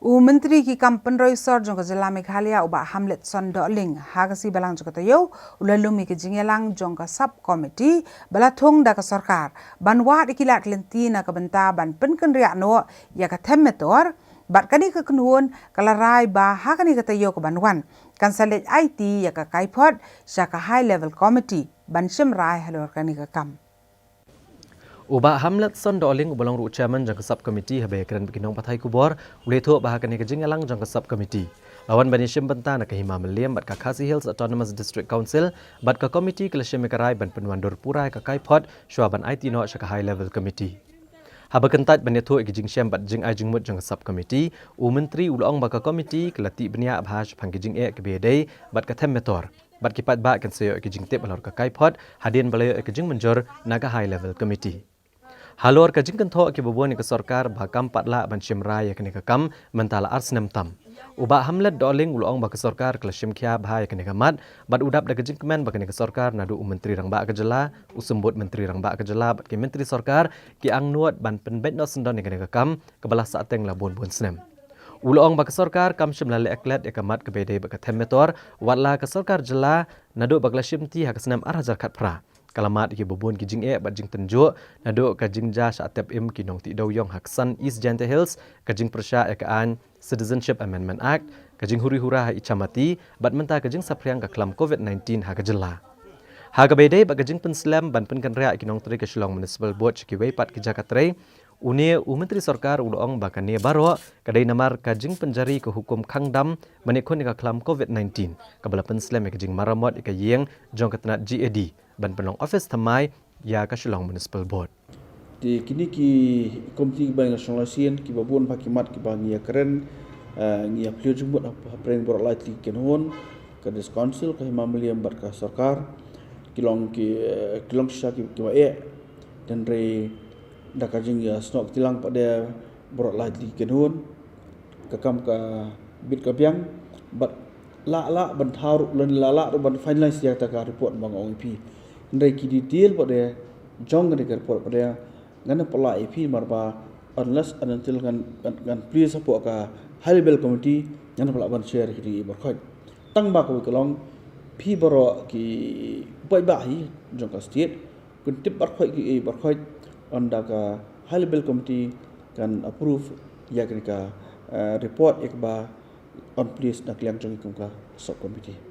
Menteri ki kampen roi sor jong jela Meghalaya uba Hamlet son doling hagasi balang jong tayo ulalumi ke jingelang jong ka sub committee balathong da ka sarkar banwa dikilat lentina ka benta ban penken ria no ya ka Metor bat kani ka kunun kalarai ba hakani ka tayo ka banwan kan salet Aiti ya ka Kaiphod sya ka high level committee ban shimrai Halor kani ka kam Uba Hamlet son doling ubalong ru chairman jang sub committee habe kran bikinong pathai kubor uletho bahakani ke jingalang jang sub committee awan bani shim benta na kahima meliam bat ka Khasi Hills Autonomous District Council bat ka committee kelashim karai ban penwandur purai ka Kaiphod shwa ban IT no shaka high level committee haba kentat bani tho ke jing sham bat jing ai jing mut jang sub committee menteri ulong ba ka committee kelati bnia bhash phang ke jing e ke bedai bat ka Metor bat kipat ba kan seyo ke jing te balor ka Kaiphod hadin balay ke jing menjor naga high level committee Halor ka jingkan tho ke bobon ke sarkar bakam patla ban shimrai ke ne kam mentala arsnam tam uba Hamlet doling ulong ba ke sarkar ke shim khia bhai ke ne mat bat udap da ke jingkmen ba ke ne sarkar nadu menteri rang ba ke jela usembut menteri rang ba ke jela bat ke menteri sarkar ki ang nuat ban penbet no sendon ke ne kam ke belah sateng la bon snem ulong ba ke sarkar kam shim la le eklet ke mat ke bede ba ke Metor watla ke sarkar jela nadu ba ke shim ti ha ke snem arhajar khat pra kalamat ki bobon ki jing e bat jing tenjo nado ka jing ja sha tep im ki nong ti do yong haksan East Jante Hills ka jing persya e ka an Citizenship Amendment Act ka jing huri hura ha ichamati bat menta ka jing sapriang ka klam COVID-19 ha ka jela ha ka bede ba ka jing pen slam ban pen kan ria ki nong tri ka Shillong Municipal Board ki wei pat ki jakatre une menteri sarkar ulong ba ka ne baro ka dai namar ka jing penjari ke hukum khangdam manikon ka klam COVID-19 ka bala pen slam ka jing maramot ka yeng jong ka tanat GAD ban penong office thamai ya ka Shillong Municipal Board di kini ki komiti bang nasional sien ki babon pakimat ki bang ya keren ngia plio jumut apreng bor lai ti kenhon ka des council ka mamliam bar ka sarkar kilong sha ki wa e dan re da ka jing ya snok tilang pada bor lai ti kenhon ka kam ka bit ka biang bat la ban thar lan la ban finalize ya ta ka report bang OP ndai ki detail pada jong ni report pada ngana pola IP marba unless and until kan please support ka high level committee ngana pola ban share ki berkhot tang ba ko kolong pi baro ki bai ba hi jong ka state kun tip berkhot ki berkhot onda ka high level committee kan approve ya ka report ek ba on please nak liang jong ka sub committee